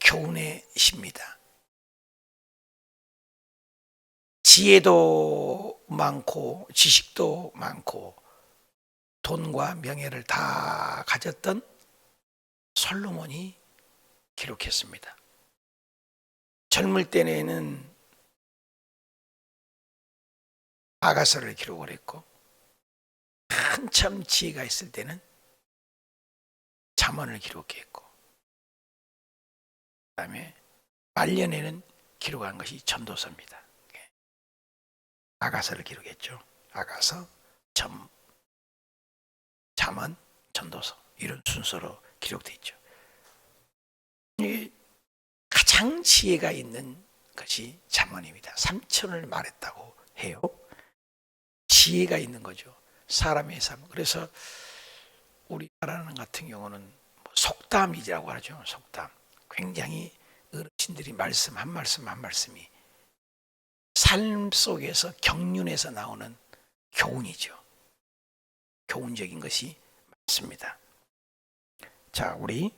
교훈의 시입니다. 지혜도 많고 지식도 많고 돈과 명예를 다 가졌던 솔로몬이 기록했습니다. 젊을 때에는 아가서를 기록을 했고, 한참 지혜가 있을 때는 잠언을 기록했고, 그 다음에 말년에는 기록한 것이 전도서입니다. 아가서를 기록했죠. 아가서, 잠언, 전도서, 이런 순서로 기록되어 있죠. 가장 지혜가 있는 것이 잠언입니다. 3천을 말했다고 해요. 지혜가 있는 거죠, 사람의 삶. 그래서 우리나라는 같은 경우는 속담이라고 하죠. 속담. 굉장히 어르신들이 말씀 한 말씀이 삶 속에서 경륜에서 나오는 교훈이죠. 교훈적인 것이 많습니다. 자, 우리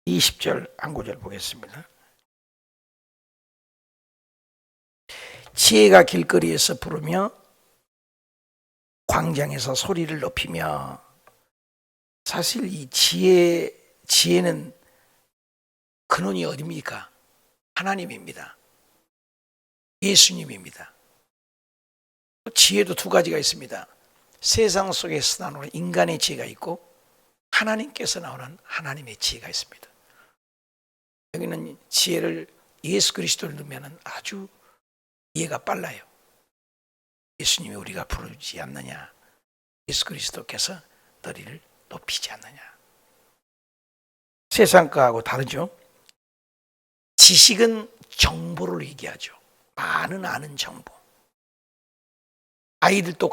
20절 한 구절 보겠습니다. 지혜가 길거리에서 부르며 광장에서 소리를 높이며. 사실 이 지혜는 근원이 어디입니까? 하나님입니다. 예수님입니다. 지혜도 두 가지가 있습니다. 세상 속에서 나오는 인간의 지혜가 있고 하나님께서 나오는 하나님의 지혜가 있습니다. 여기는 지혜를 예수 그리스도를 넣으면 아주 이해가 빨라요. 예수님이 우리가 부르지 않느냐, 예수 그리스도께서 너희를 높이지 않느냐. 세상 거하고 다르죠. 지식은 정보를 얘기하죠. 많은 아는 정보. 아이들도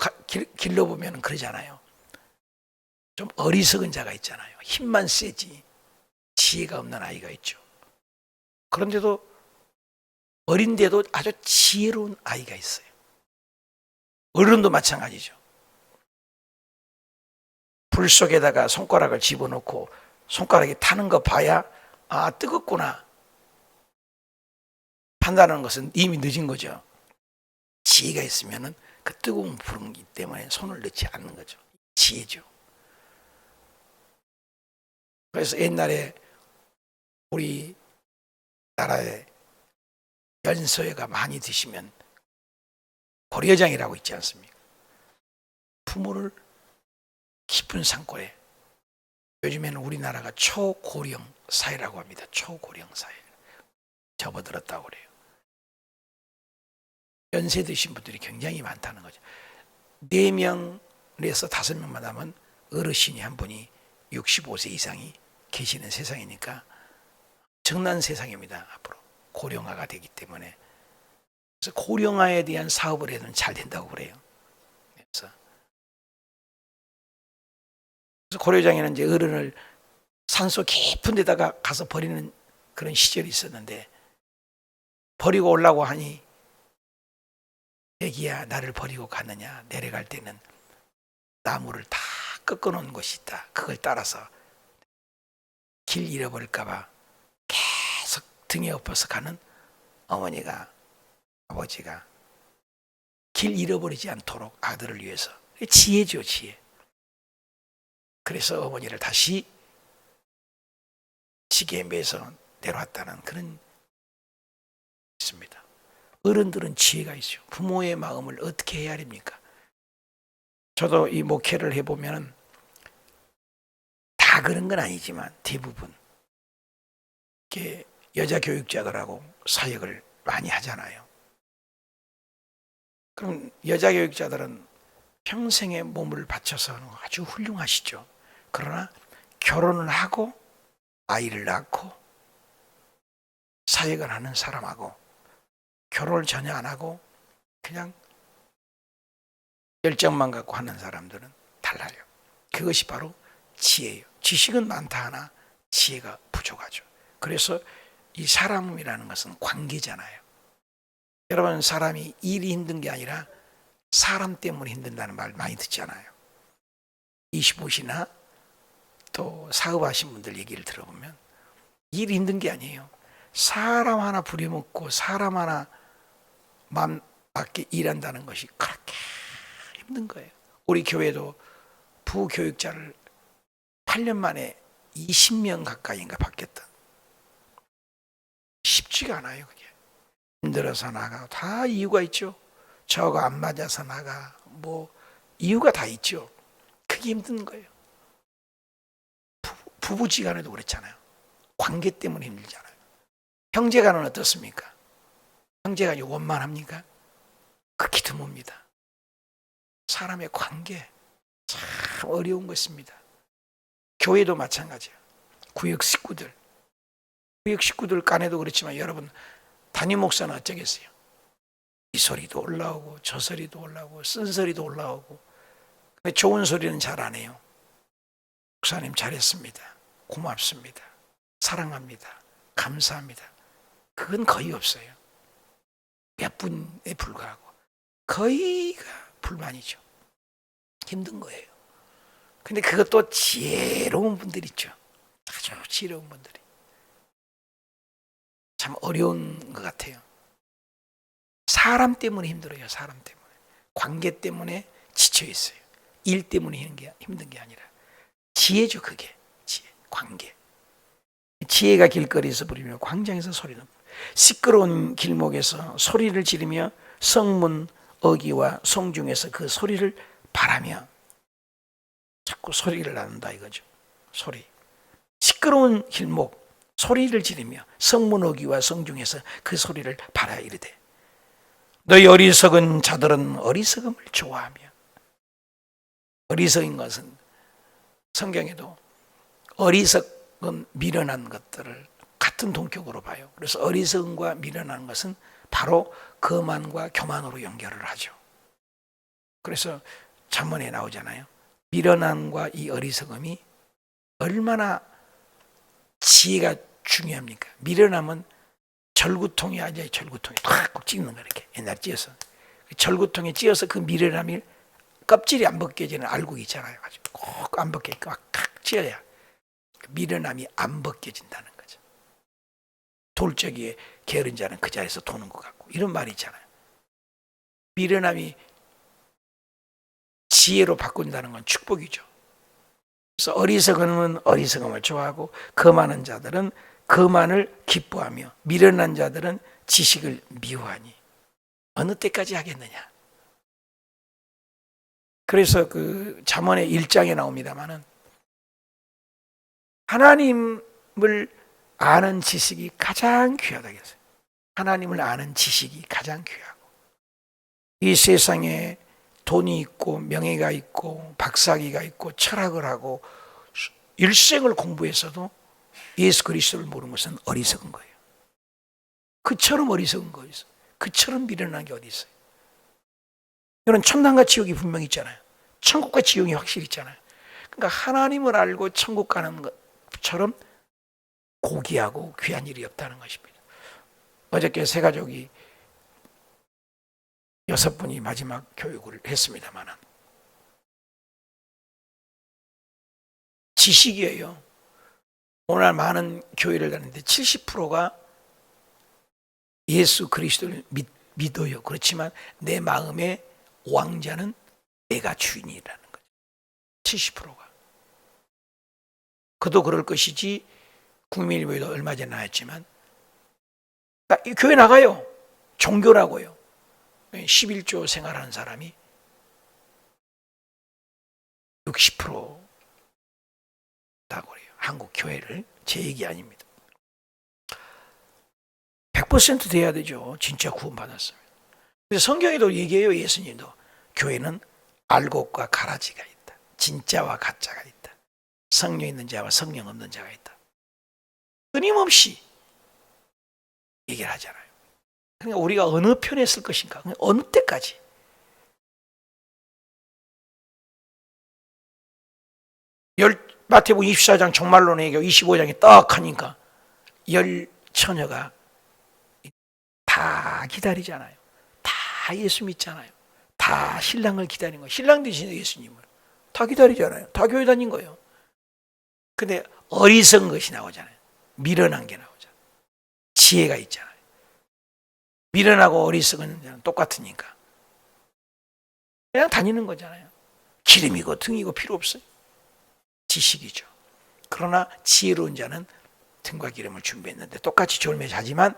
길러보면 그러잖아요. 좀 어리석은 자가 있잖아요. 힘만 세지 지혜가 없는 아이가 있죠. 그런데도 어린데도 아주 지혜로운 아이가 있어요. 어른도 마찬가지죠. 불 속에다가 손가락을 집어넣고 손가락이 타는 거 봐야 뜨겁구나 판단하는 것은 이미 늦은 거죠. 지혜가 있으면 그 뜨거운 불이기 때문에 손을 넣지 않는 거죠. 지혜죠. 그래서 옛날에 우리 나라에 연소회가 많이 드시면 고려장이라고 있지 않습니까? 부모를 깊은 산골에, 요즘에는 우리나라가 초고령 사회라고 합니다. 초고령 사회. 접어들었다고 그래요. 연세 드신 분들이 굉장히 많다는 거죠. 4명에서 5명만 하면 어르신이 한 분이 65세 이상이 계시는 세상이니까 엄청난 세상입니다. 앞으로 고령화가 되기 때문에. 그래서 고령화에 대한 사업을 해도 잘 된다고 그래요. 그래서 고려장에는 이제 어른을 산속 깊은 데다가 가서 버리는 그런 시절이 있었는데, 버리고 오려고 하니 애기야 나를 버리고 가느냐, 내려갈 때는 나무를 다 꺾어놓은 곳이 있다. 그걸 따라서 길 잃어버릴까 봐 계속 등에 엎어서 가는 어머니가, 아버지가 길 잃어버리지 않도록 아들을 위해서. 지혜죠, 지혜. 그래서 어머니를 다시 지게에 매서 내려왔다는 그런 있습니다. 어른들은 지혜가 있죠. 부모의 마음을 어떻게 해야 됩니까? 저도 이 목회를 해보면 다 그런 건 아니지만 대부분 이렇게 여자 교육자들하고 사역을 많이 하잖아요. 그럼 여자 교육자들은 평생의 몸을 바쳐서 아주 훌륭하시죠. 그러나 결혼을 하고 아이를 낳고 사역을 하는 사람하고 결혼을 전혀 안 하고 그냥 열정만 갖고 하는 사람들은 달라요. 그것이 바로 지혜예요. 지식은 많다 하나 지혜가 부족하죠. 그래서 이 사람이라는 것은 관계잖아요. 여러분, 사람이 일이 힘든 게 아니라 사람 때문에 힘든다는 말 많이 듣잖아요. 25시나 또 사업하신 분들 얘기를 들어보면 일 힘든 게 아니에요. 사람 하나 부려먹고 사람 하나 맘 맞게 일한다는 것이 그렇게 힘든 거예요. 우리 교회도 부교육자를 8년 만에 20명 가까이인가 바뀌었다. 쉽지가 않아요. 그게 힘들어서 나가 다 이유가 있죠. 저거 안 맞아서 나가 뭐 이유가 다 있죠. 그게 힘든 거예요. 부부지간에도 그렇잖아요. 관계 때문에 힘들잖아요. 형제간은 어떻습니까? 형제가 원만합니까? 극히 드뭅니다. 사람의 관계 참 어려운 것입니다. 교회도 마찬가지예요. 구역 식구들 간에도 그렇지만 여러분 담임 목사는 어쩌겠어요? 이 소리도 올라오고 저 소리도 올라오고 쓴소리도 올라오고 좋은 소리는 잘 안 해요. 목사님 잘했습니다. 고맙습니다. 사랑합니다. 감사합니다. 그건 거의 없어요. 몇 분에 불과하고 거의가 불만이죠. 힘든 거예요. 근데 그것도 지혜로운 분들 있죠. 아주 지혜로운 분들이. 참 어려운 것 같아요. 사람 때문에 힘들어요. 사람 때문에. 관계 때문에 지쳐 있어요. 일 때문에 힘든 게 아니라 지혜죠. 그게 지혜, 관계. 지혜가 길거리에서 부리며 광장에서 소리는 시끄러운 길목에서 소리를 지르며 성문 어귀와 성중에서 그 소리를 바라며 자꾸 소리를 나눈다 이거죠. 소리. 시끄러운 길목 소리를 지르며 성문 어귀와 성중에서 그 소리를 바라 이르되 너희 어리석은 자들은 어리석음을 좋아하며 어리석인 것은 성경에도 어리석은 미련한 것들을 같은 동격으로 봐요. 그래서 어리석음과 미련한 것은 바로 거만과 교만으로 연결을 하죠. 그래서 잠언에 나오잖아요. 미련함과 이 어리석음이 얼마나 지혜가 중요합니까? 미련함은 절구통이 아니라 절구통에 탁 찍는 거 이렇게 옛날에 찧어서 절구통에 찧어서 그 미련함이 껍질이 안 벗겨지는 알곡이 있잖아요. 꼭 안 벗겨지게 막 찧어야 미련함이 안 벗겨진다는 거죠. 돌적이에 게으른 자는 그 자리에서 도는 것 같고 이런 말이 있잖아요. 미련함이 지혜로 바꾼다는 건 축복이죠. 그래서 어리석음은 어리석음을 좋아하고 거만한 자들은 거만을 기뻐하며 미련한 자들은 지식을 미워하니 어느 때까지 하겠느냐. 그래서 그 잠언의 1장에 나옵니다마는 하나님을 아는 지식이 가장 귀하다고 했어요. 하나님을 아는 지식이 가장 귀하고 이 세상에 돈이 있고 명예가 있고 박사학위가 있고 철학을 하고 일생을 공부해서도 예수 그리스도를 모르는 것은 어리석은 거예요. 그처럼 어리석은 거 있어요. 그처럼 미련한 게 어디 있어요. 이런 천당과 지옥이 분명히 있잖아요. 천국과 지옥이 확실히 있잖아요. 그러니까 하나님을 알고 천국 가는 것처럼 고귀하고 귀한 일이 없다는 것입니다. 어저께 세 가족이 6분이 마지막 교육을 했습니다만 지식이에요. 오늘 많은 교회를 다니는데 70%가 예수 그리스도를 믿어요. 그렇지만 내 마음의 왕자는 내가 주인이라는 거죠. 70%가. 그도 그럴 것이지 국민일보에도 얼마 전에 나왔지만 교회 나가요. 종교라고요. 11조 생활하는 사람이 60%라고 그래요. 한국 교회를. 제 얘기 아닙니다. 100% 돼야 되죠. 진짜 구원받았으면. 그래서 성경에도 얘기해요. 예수님도. 교회는 알곡과 가라지가 있다. 진짜와 가짜가 있다. 성령 있는 자와 성령 없는 자가 있다. 끊임없이 얘기를 하잖아요. 그러니까 우리가 어느 편에 쓸 것인가? 어느 때까지? 마태복음 24장 종말론의 얘기가 25장에 딱 하니까 열 처녀가 다 기다리잖아요. 다 예수 믿잖아요. 다 신랑을 기다리는 거예요. 신랑 되신 예수님을 다 기다리잖아요. 다 교회 다닌 거예요. 근데 어리석은 것이 나오잖아요. 미련한 게 나오잖아요. 지혜가 있잖아요. 미련하고 어리석은 자는 똑같으니까 그냥 다니는 거잖아요. 기름이고 등이고 필요 없어요. 지식이죠. 그러나 지혜로운 자는 등과 기름을 준비했는데 똑같이 졸며 자지만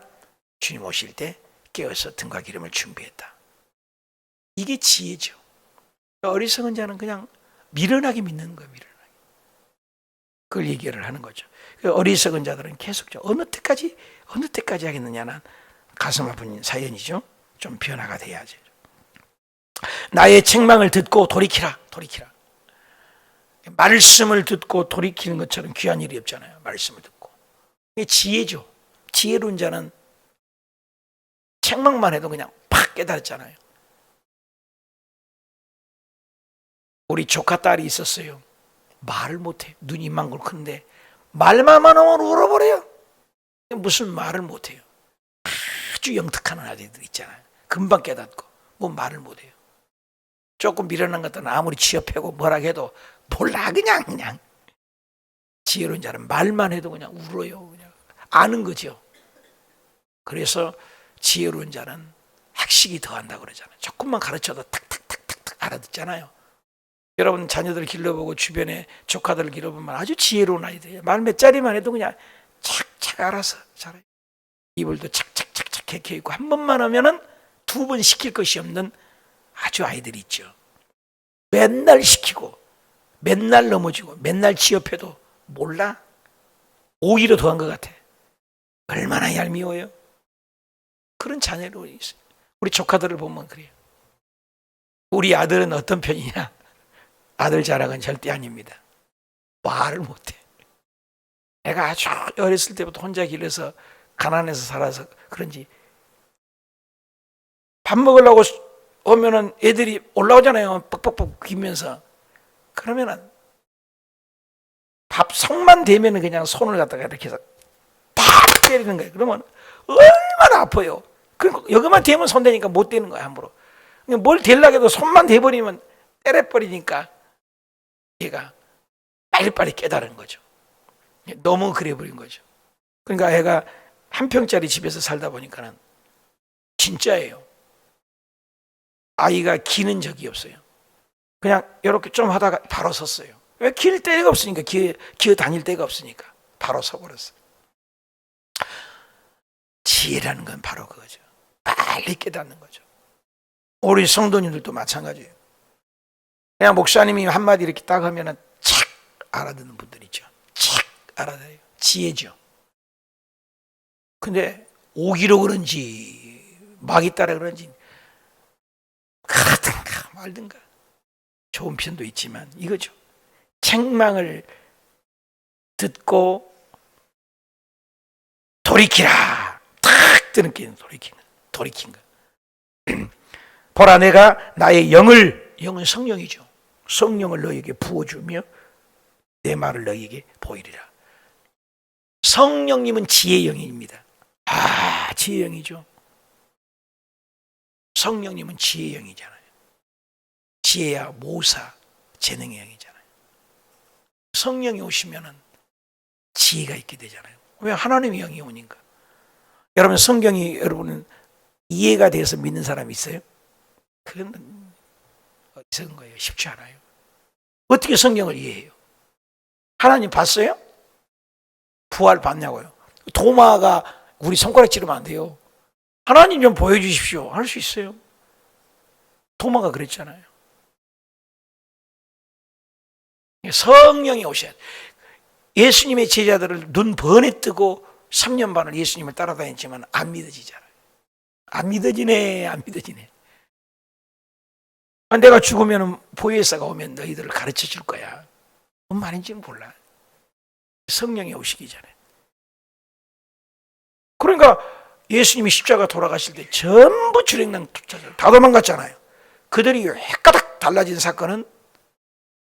주님 오실 때 깨어서 등과 기름을 준비했다. 이게 지혜죠. 어리석은 자는 그냥 미련하게 믿는 거예요. 미련하게. 그걸 얘기를 하는 거죠. 어리석은 자들은 계속 어느 때까지 하겠느냐는 가슴 아픈 사연이죠. 좀 변화가 돼야죠. 나의 책망을 듣고 돌이키라. 말씀을 듣고 돌이키는 것처럼 귀한 일이 없잖아요. 말씀을 듣고. 이게 지혜죠. 지혜로운 자는 책망만 해도 그냥 팍 깨달았잖아요. 우리 조카 딸이 있었어요. 말을 못해요. 눈이 이만큼 큰데 말만 하면 울어버려요. 무슨 말을 못해요. 아주 영특한 아이들 있잖아요. 금방 깨닫고 뭐 말을 못해요. 조금 미련한 것들은 아무리 취업하고 뭐라 해도 몰라 그냥 지혜로운 자는 말만 해도 그냥 울어요. 그냥 아는 거죠. 그래서 지혜로운 자는 학식이 더한다고 그러잖아요. 조금만 가르쳐도 탁탁탁탁 알아듣잖아요. 여러분 자녀들 길러보고 주변에 조카들 길러보면 아주 지혜로운 아이들이에요. 말 몇 자리만 해도 그냥 착착 알아서 잘해요. 이불도 착착착착 개켜 있고 한 번만 하면은 두 번 시킬 것이 없는 아주 아이들이 있죠. 맨날 시키고 맨날 넘어지고 맨날 취업해도 몰라? 오히려 더한 것 같아. 얼마나 얄미워요. 그런 자녀로 있어요. 우리 조카들을 보면 그래요. 우리 아들은 어떤 편이냐? 아들 자랑은 절대 아닙니다. 말을 못해. 애가 아주 어렸을 때부터 혼자 길러서 가난해서 살아서 그런지 밥 먹으려고 오면은 애들이 올라오잖아요. 뻑뻑뻑 귀면서. 그러면은 밥 속만 대면은 그냥 손을 갖다가 이렇게 해서 딱 때리는 거예요. 그러면 얼마나 아파요. 그러니까 여기만 대면 손 대니까 못 대는 거야, 함부로. 뭘 대려고 해도 손만 대버리면 때려버리니까 얘가 빨리빨리 깨달은 거죠. 너무 그래버린 거죠. 그러니까 애가 한 평짜리 집에서 살다 보니까는 진짜예요. 아이가 기는 적이 없어요. 그냥 이렇게 좀 하다가 바로 섰어요. 왜 길 데가 없으니까, 기어 다닐 데가 없으니까 바로 서버렸어요. 지혜라는 건 바로 그거죠. 빨리 깨닫는 거죠. 우리 성도님들도 마찬가지예요. 그냥 목사님이 한마디 이렇게 딱 하면은 착 알아듣는 분들 있죠. 착 알아들어요. 지혜죠. 근데 오기로 그런지 막이 따라 그런지 가든가 말든가 좋은 편도 있지만 이거죠. 책망을 듣고 돌이키라. 탁 드는 돌이킨 거. 보라 내가 나의 영은 성령이죠. 성령을 너희에게 부어주며 내 말을 너희에게 보이리라. 성령님은 지혜의 영입니다. 지혜의 영이죠. 성령님은 지혜의 영이잖아요. 지혜야 모사 재능의 영이잖아요. 성령이 오시면은 지혜가 있게 되잖아요. 왜? 하나님의 영이 오니까. 여러분 성경이 여러분은 이해가 돼서 믿는 사람이 있어요? 그건 어리석은 거예요. 쉽지 않아요. 어떻게 성경을 이해해요? 하나님 봤어요? 부활 봤냐고요? 도마가 우리 손가락 찌르면 안 돼요. 하나님 좀 보여주십시오. 할 수 있어요. 도마가 그랬잖아요. 성령이 오셔야 돼요. 예수님의 제자들을 눈 번에 뜨고 3년 반을 예수님을 따라다녔지만 안 믿어지잖아요. 안 믿어지네. 내가 죽으면 보혜사가 오면 너희들을 가르쳐 줄 거야. 뭔 말인지는 몰라. 성령이 오시기 전에. 그러니까 예수님이 십자가 돌아가실 때 전부 출애굽 다 도망갔잖아요. 그들이 획가닥 달라진 사건은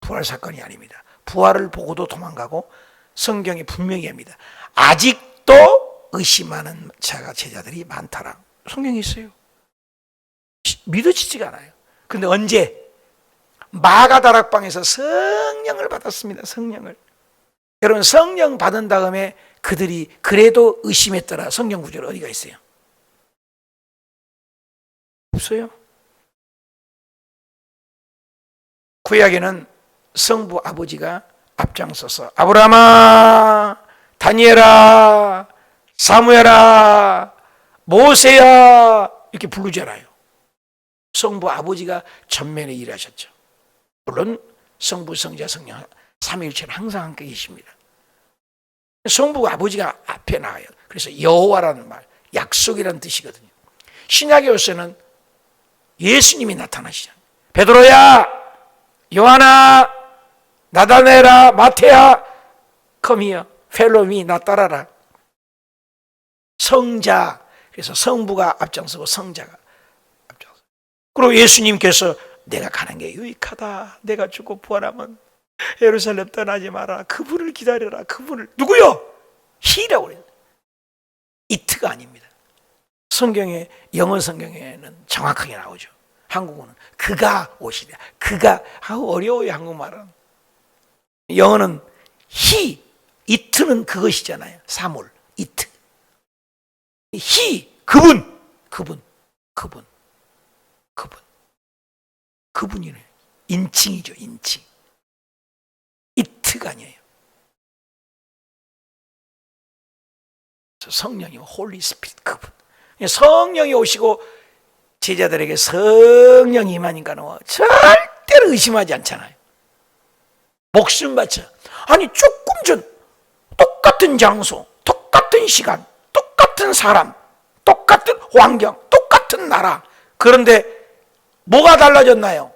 부활 사건이 아닙니다. 부활을 보고도 도망가고 성경이 분명히 합니다. 아직도 의심하는 제자들이 많다라. 성경이 있어요. 믿어지지가 않아요. 근데 언제? 마가다락방에서 성령을 받았습니다. 성령을. 여러분 성령 받은 다음에 그들이 그래도 의심했더라. 성경 구절 어디가 있어요? 없어요. 구약에는 성부 아버지가 앞장서서 아브라함아, 다니엘아, 사무엘아, 모세야 이렇게 부르잖아요. 성부 아버지가 전면에 일하셨죠. 물론 성부, 성자, 성령 삼위일체는 항상 함께 계십니다. 성부 아버지가 앞에 나와요. 그래서 여호와라는 말, 약속이라는 뜻이거든요. 신약에서는 예수님이 나타나시잖아요. 베드로야, 요한아, 나다네라, 마태야, come here, follow me, 나 따라라. 성자, 그래서 성부가 앞장서고 성자가 앞장서. 그리고 예수님께서 내가 가는 게 유익하다. 내가 죽고 부활하면 예루살렘 떠나지 마라. 그분을 기다려라. 그분을 누구요? 히라고 그래요. 이트가 아닙니다. 성경에, 영어 성경에는 정확하게 나오죠. 한국어는 그가 오시랴. 그가, 어려워요 한국말은. 영어는 he, it는 그것이잖아요. 사물, it. he, 그분이네. 인칭이죠, 인칭. it가 아니에요. 성령이 홀리 스피릿 그분. 성령이 오시고 제자들에게 성령이 임하니까는 절대로 의심하지 않잖아요. 목숨 바쳐. 아니 조금 전 똑같은 장소, 똑같은 시간, 똑같은 사람, 똑같은 환경, 똑같은 나라. 그런데 뭐가 달라졌나요?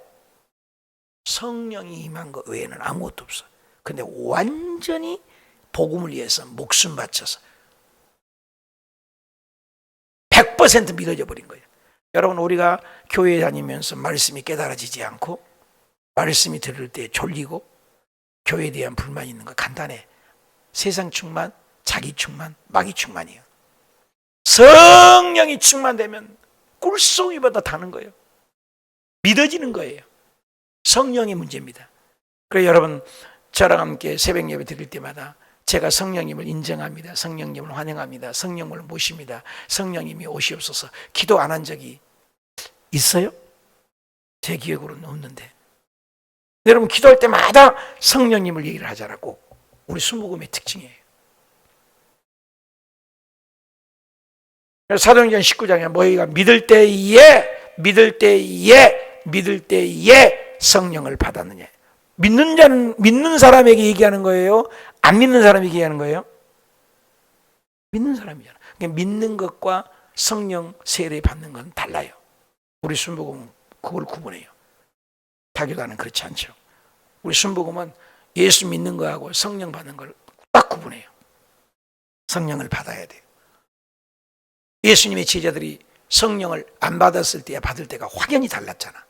성령이 임한 것 외에는 아무것도 없어요. 근데 완전히 복음을 위해서 목숨 바쳐서 100% 믿어져 버린 거예요. 여러분 우리가 교회 다니면서 말씀이 깨달아지지 않고 말씀이 들을 때 졸리고 교회에 대한 불만이 있는 거 간단해. 세상 충만, 자기 충만, 마귀 충만이에요. 성령이 충만되면 꿀송이보다 다는 거예요. 믿어지는 거예요. 성령의 문제입니다. 그래서 여러분 저랑 함께 새벽 예배 드릴 때마다 제가 성령님을 인정합니다. 성령님을 환영합니다. 성령님을 모십니다. 성령님이 오시옵소서. 기도 안 한 적이 있어요? 제 기억으로는 없는데. 여러분 기도할 때마다 성령님을 얘기를 하자라고. 우리 순복음의 특징이에요. 사도행전 19장에 너희가 믿을 때에 성령을 받았느냐. 믿는 사람에게 얘기하는 거예요? 안 믿는 사람에게 얘기하는 거예요? 믿는 사람이잖아. 그러니까 믿는 것과 성령 세례 받는 건 달라요. 우리 순복음은 그걸 구분해요. 다교단은 그렇지 않죠. 우리 순복음은 예수 믿는 거하고 성령 받는 걸 딱 구분해요. 성령을 받아야 돼요. 예수님의 제자들이 성령을 안 받았을 때와 받을 때가 확연히 달랐잖아.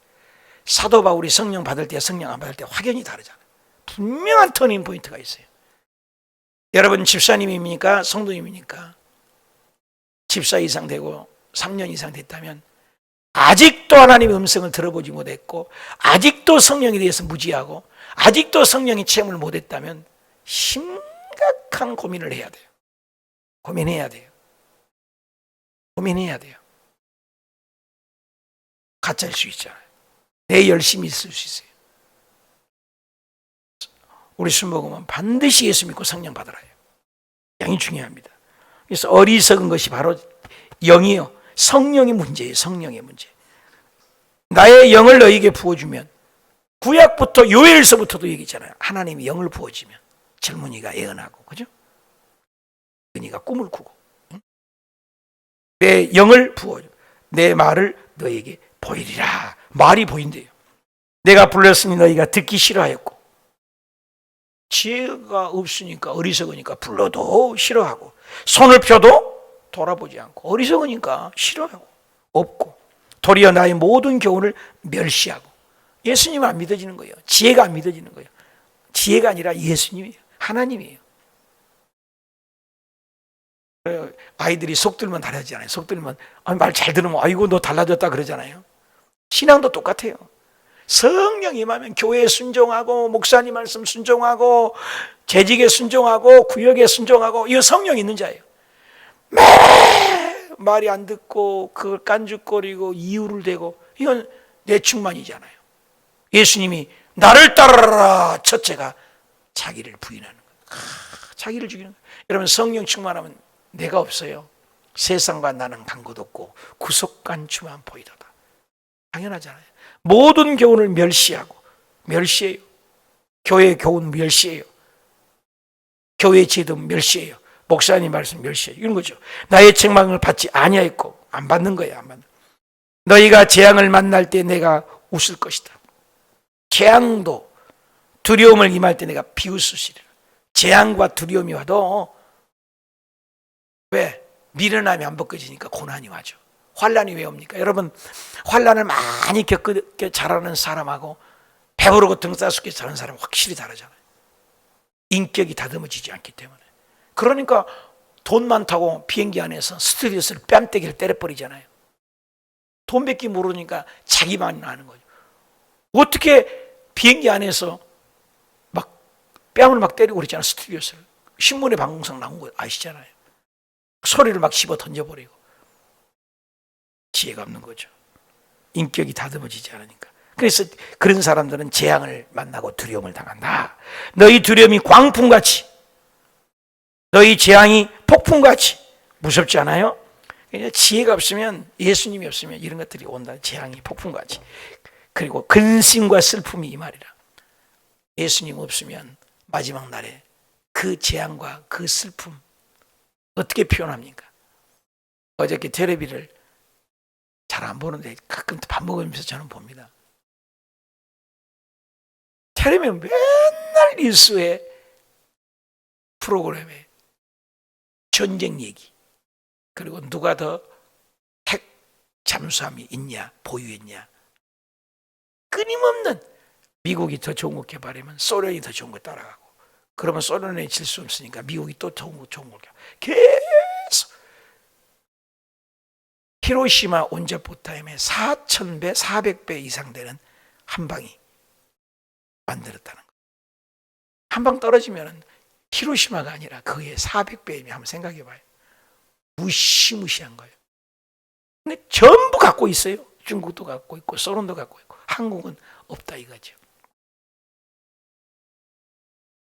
사도 바울이 성령 받을 때와 성령 안 받을 때 확연히 다르잖아. 분명한 터닝 포인트가 있어요. 여러분 집사님입니까? 성도님입니까? 집사 이상 되고 3년 이상 됐다면 아직도 하나님의 음성을 들어보지 못했고 아직도 성령에 대해서 무지하고 아직도 성령의 체험을 못했다면 심각한 고민을 해야 돼요. 고민해야 돼요. 가짜일 수 있잖아요. 내 열심히 있을 수 있어요. 우리 순복음은 반드시 예수 믿고 성령 받으라 해요. 영이 중요합니다. 그래서 어리석은 것이 바로 영이요. 성령의 문제예요. 성령의 문제. 나의 영을 너에게 부어주면 구약부터 요엘서부터도 얘기잖아요. 하나님이 영을 부어주면 젊은이가 예언하고 그죠? 젊은이가 꿈을 꾸고 내 영을 부어줘. 내 말을 너에게 보이리라. 말이 보인대요. 내가 불렀으니 너희가 듣기 싫어하였고 지혜가 없으니까 어리석으니까 불러도 싫어하고 손을 펴도 돌아보지 않고 어리석으니까 싫어하고 없고 도리어 나의 모든 교훈을 멸시하고 예수님은 안 믿어지는 거예요. 지혜가 안 믿어지는 거예요. 지혜가 아니라 예수님이에요. 하나님이에요. 아이들이 속들면 달라지잖아요. 속들면 말 잘 들으면 아이고 너 달라졌다 그러잖아요. 신앙도 똑같아요. 성령 임하면 교회에 순종하고 목사님 말씀 순종하고 재직에 순종하고 구역에 순종하고, 이거 성령 있는 자예요. 매 말이 안 듣고 그걸 깐죽거리고 이유를 대고, 이건 내충만이잖아요. 예수님이 나를 따르라 첫째가 자기를 부인하는 거예요. 자기를 죽이는 거예요. 여러분, 성령 충만하면 내가 없어요. 세상과 나는 간 것 없고 구속간주만 보이도다. 당연하잖아요. 모든 교훈을 멸시해요. 교회의 교훈 멸시해요. 교회의 제도 멸시해요. 목사님 말씀 멸시해요. 이런 거죠. 나의 책망을 받지 아니하였고, 안 받는 거야. 안 받는. 너희가 재앙을 만날 때 내가 웃을 것이다. 재앙도 두려움을 임할 때 내가 비웃으시리라. 재앙과 두려움이 와도 왜? 미련함이 안 벗겨지니까 고난이 와죠. 환란이 왜 옵니까? 여러분, 환란을 많이 겪게 자라는 사람하고 배부르고 등싸숙게 자라는 사람은 확실히 다르잖아요. 인격이 다듬어지지 않기 때문에. 그러니까 돈 많다고 비행기 안에서 스튜디오스를 뺨때기를 때려버리잖아요. 돈 뺏기 모르니까 자기만 아는 거죠. 어떻게 비행기 안에서 막 뺨을 막 때리고 그러잖아요. 스튜디오스를. 신문에 방송상 나온 거 아시잖아요. 소리를 막 집어 던져버리고. 지혜가 없는 거죠. 인격이 다듬어지지 않으니까. 그래서 그런 사람들은 재앙을 만나고 두려움을 당한다. 너희 두려움이 광풍같이, 너희 재앙이 폭풍같이 무섭지 않아요? 지혜가 없으면, 예수님이 없으면 이런 것들이 온다. 재앙이 폭풍같이. 그리고 근심과 슬픔이 임하리라. 예수님 없으면 마지막 날에 그 재앙과 그 슬픔 어떻게 표현합니까? 어저께 텔레비를 잘 안 보는데 가끔 밥 먹으면서 저는 봅니다. 텔레비는 맨날 뉴스에 프로그램에 전쟁 얘기, 그리고 누가 더 핵 잠수함이 있냐, 보유했냐, 끊임없는 미국이 더 좋은 거 개발하면 소련이 더 좋은 거 따라가고, 그러면 소련에 질 수 없으니까 미국이 또 좋은 거 계속. 히로시마 원자포탄의 4,000배, 400배 이상 되는 한 방이 만들었다는 거예요. 한 방 떨어지면 히로시마가 아니라 그의 400배이면 한번 생각해 봐요. 무시무시한 거예요. 근데 전부 갖고 있어요. 중국도 갖고 있고 소련도 갖고 있고 한국은 없다 이거죠.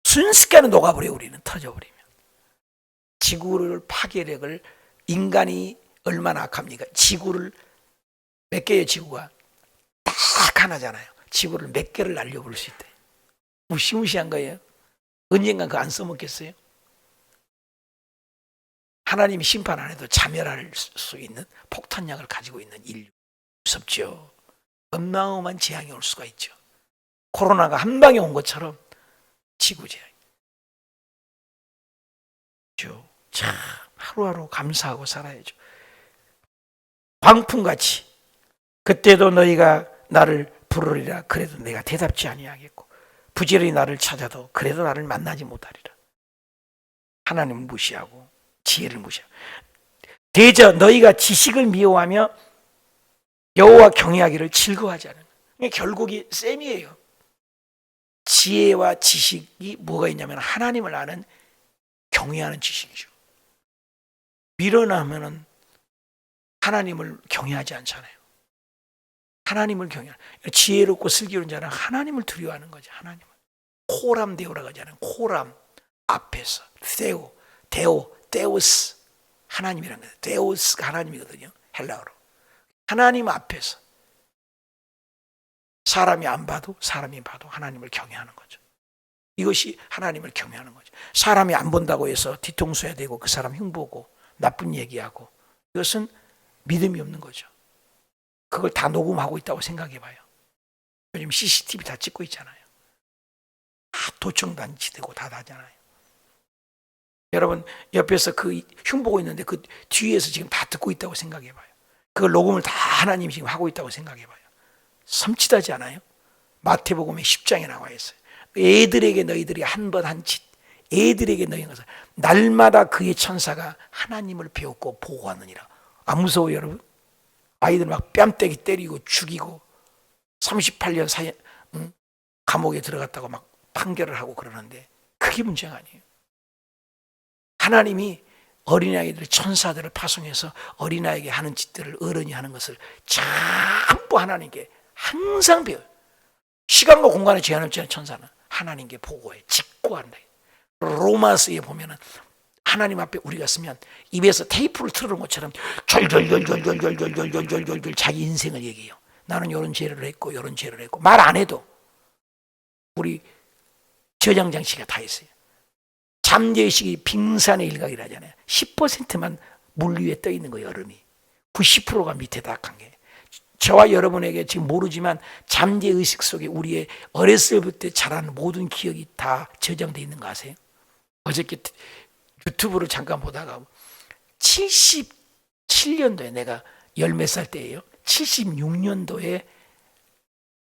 순식간에 녹아버려. 우리는 터져버리면. 지구를 파괴력을, 인간이 얼마나 악합니까? 지구를 몇 개의 지구가 딱 하나잖아요. 지구를 몇 개를 날려버릴 수 있대. 무시무시한 거예요. 언젠간 그거 안 써먹겠어요? 하나님이 심판 안 해도 자멸할 수 있는 폭탄약을 가지고 있는 인류. 무섭죠. 어마어마한 재앙이 올 수가 있죠. 코로나가 한 방에 온 것처럼 지구 재앙. 참 하루하루 감사하고 살아야죠. 광풍같이 그때도 너희가 나를 부르리라. 그래도 내가 대답지 아니하겠고 부지런히 나를 찾아도 그래도 나를 만나지 못하리라. 하나님을 무시하고 지혜를 무시하고. 대저 너희가 지식을 미워하며 여호와 경외하기를 즐거워하지 않은. 결국이 셈이에요. 지혜와 지식이 뭐가 있냐면 하나님을 아는, 경외하는 지식이죠. 미련하면은 하나님을 경외하지 않잖아요. 하나님을 경외하는, 지혜롭고 슬기로운 자는 하나님을 두려워하는 거죠. 하나님을. 코람 데오라고 하잖아요. 코람 앞에서 데오스 하나님이라는 거예요. 데오스가 하나님이거든요. 헬라어로. 하나님 앞에서 사람이 안 봐도 사람이 봐도 하나님을 경외하는 거죠. 이것이 하나님을 경외하는 거죠. 사람이 안 본다고 해서 뒤통수 해야 되고 그 사람 흉보고 나쁜 얘기하고, 이것은 믿음이 없는 거죠. 그걸 다 녹음하고 있다고 생각해 봐요. 요즘 CCTV 다 찍고 있잖아요. 다 도청단지되고 다 나잖아요. 여러분 옆에서 그 흉보고 있는데 그 뒤에서 지금 다 듣고 있다고 생각해 봐요. 그걸 녹음을 다 하나님이 지금 하고 있다고 생각해 봐요. 섬찟하지 않아요? 마태복음에 10장에 나와 있어요. 애들에게 너희들이 한 번 한 짓, 애들에게 너희가 날마다 그의 천사가 하나님을 배웠고 보호하느니라. 안 무서워요 여러분? 아이들 막 뺨때기 때리고 죽이고 38년 감옥에 들어갔다고 막 판결을 하고 그러는데 그게 문제가 아니에요. 하나님이 어린아이들, 천사들을 파송해서 어린아이에게 하는 짓들을 어른이 하는 것을 전부 하나님께 항상 배워요. 시간과 공간에 제한 없지 않은 천사는 하나님께 보고해, 직고한다. 로마서에 보면은 하나님 앞에 우리가 쓰면 입에서 테이프를 틀어놓은 것처럼 절절절절절절절절절절 자기 인생을 얘기해요. 나는 이런 죄를 했고 이런 죄를 했고 말 안 해도 우리 저장장치가 다 있어요. 잠재의식이 빙산의 일각이라 하잖아요. 10%만 물 위에 떠 있는 거예요. 얼음이 90%가 밑에 닿은 게. 저와 여러분에게 지금 모르지만 잠재의식 속에 우리의 어렸을 때 자란 모든 기억이 다 저장되어 있는 거 아세요? 어저께 유튜브를 잠깐 보다가 77년도에 내가 열 몇 살 때예요. 76년도에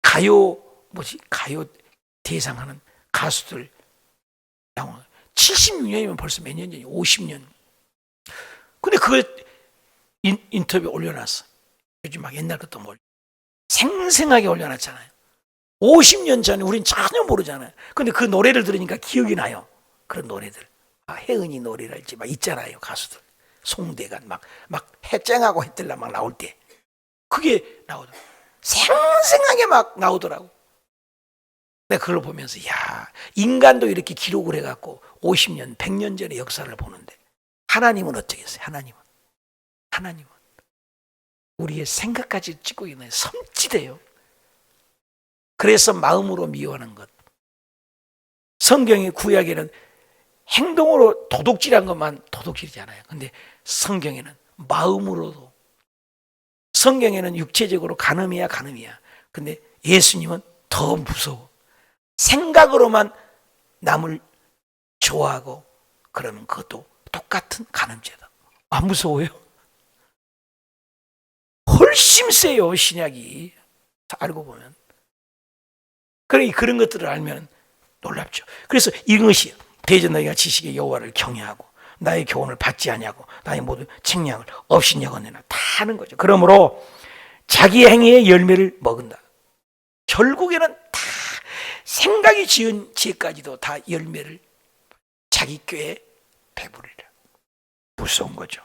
가요 대상하는 가수들 나온 76년이면 벌써 몇 년 전이에요? 50년. 근데 그걸 인터뷰에 올려놨어. 요즘 막 옛날 것도 뭘 생생하게 올려놨잖아요. 50년 전에 우린 전혀 모르잖아요. 근데 그 노래를 들으니까 기억이 나요. 그런 노래들. 혜은이 노래랄지 막 있잖아요. 가수들. 송대관 막 해쨍하고 해뜰라 막 나올 때. 그게 나오더라고. 생생하게 막 나오더라고. 내가 그걸 보면서 야, 인간도 이렇게 기록을 해갖고 50년, 100년 전의 역사를 보는데 하나님은 어쩌겠어요? 하나님은 우리의 생각까지 찍고 있는 섬찟해요. 그래서 마음으로 미워하는 것. 성경의 구약에는 행동으로 도둑질한 것만 도둑질이잖아요. 근데 성경에는 마음으로도, 성경에는 육체적으로 간음이야. 근데 예수님은 더 무서워. 생각으로만 남을 좋아하고 그러면 그것도 똑같은 간음죄다. 안 무서워요? 훨씬 세요, 신약이. 알고 보면. 그러니 그런 것들을 알면 놀랍죠. 그래서 이것이 대전 너희가 지식의 여호와를 경외하고 나의 교훈을 받지 아니하고 나의 모든 책량을 없인 여건내나 다 하는 거죠. 그러므로 자기 행위의 열매를 먹은다. 결국에는 다 생각이 지은 죄까지도 다 열매를 자기 꾀에 배부르리라. 무서운 거죠.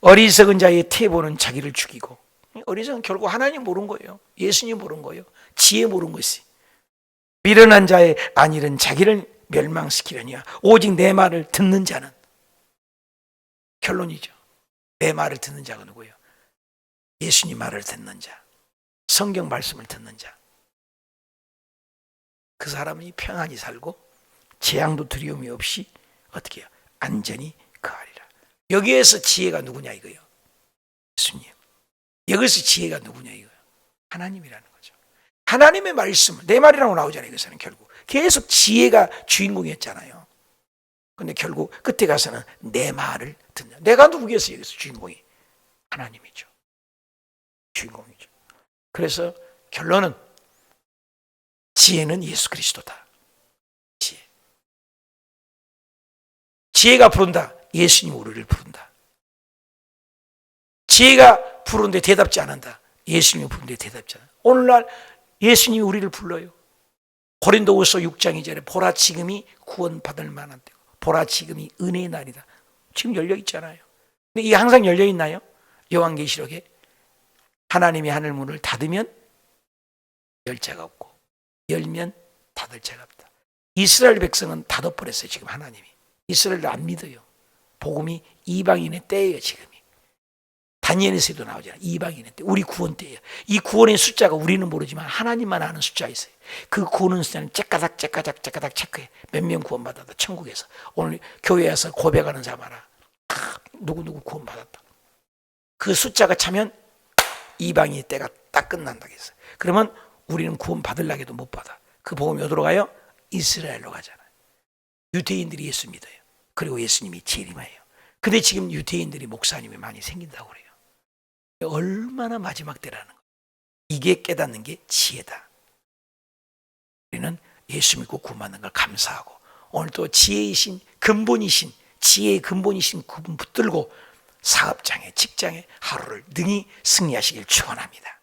어리석은 자의 태보는 자기를 죽이고, 어리석은 결국 하나님 모르는 거예요. 예수님 모르는 거예요. 지혜 모르는 것이. 미련한 자의 안일은 자기를 멸망시키려니와 오직 내 말을 듣는 자는, 결론이죠. 내 말을 듣는 자가 누구예요? 예수님 말을 듣는 자, 성경 말씀을 듣는 자. 그 사람이 평안히 살고 재앙도 두려움이 없이 어떻게 해요? 안전히 거하리라. 여기에서 지혜가 누구냐 이거예요. 예수님. 여기서 지혜가 누구냐 이거예요. 하나님이라는 거죠. 하나님의 말씀을, 내 말이라고 나오잖아요. 여기서는 결국 계속 지혜가 주인공이었잖아요. 근데 결국 끝에 가서는 내 말을 듣는, 내가 누구겠어요? 여기서 주인공이 하나님이죠. 주인공이죠. 그래서 결론은 지혜는 예수 그리스도다. 지혜가 부른다. 예수님 우리를 부른다. 지혜가 부르는데 대답지 않는다. 예수님이 부르는데 대답지 않는다. 오늘날 예수님이 우리를 불러요. 고린도후서 6장 2절에 보라 지금이 구원받을 만한 때고 보라 지금이 은혜의 날이다. 지금 열려 있잖아요. 근데 이게 항상 열려 있나요? 요한계시록에 하나님이 하늘 문을 닫으면 열 자가 없고 열면 닫을 자가 없다. 이스라엘 백성은 닫아버렸어요. 지금 하나님이. 이스라엘을 안 믿어요. 복음이 이방인의 때예요. 지금이. 다니엘에서도 나오잖아요. 이방인의 때. 우리 구원 때예요. 이 구원의 숫자가 우리는 모르지만 하나님만 아는 숫자가 있어요. 그 구원의 숫자는 째까닥 체크해. 몇 명 구원받았다. 천국에서. 오늘 교회에서 고백하는 자마다 누구 구원받았다. 그 숫자가 차면 이방인의 때가 딱 끝난다고 했어요. 그러면 우리는 구원 받으려고 해도 못 받아. 그 복음이 어디로 가요? 이스라엘로 가잖아요. 유대인들이 예수 믿어요. 그리고 예수님이 재림해요. 근데 지금 유대인들이 목사님이 많이 생긴다고 그래요. 얼마나 마지막 때라는 거예요. 이게 깨닫는 게 지혜다. 우리는 예수 믿고 구원받는 걸 감사하고 오늘 또 지혜이신 근본이신, 지혜의 근본이신 그분 붙들고 사업장에 직장에 하루를 능히 승리하시길 축원합니다.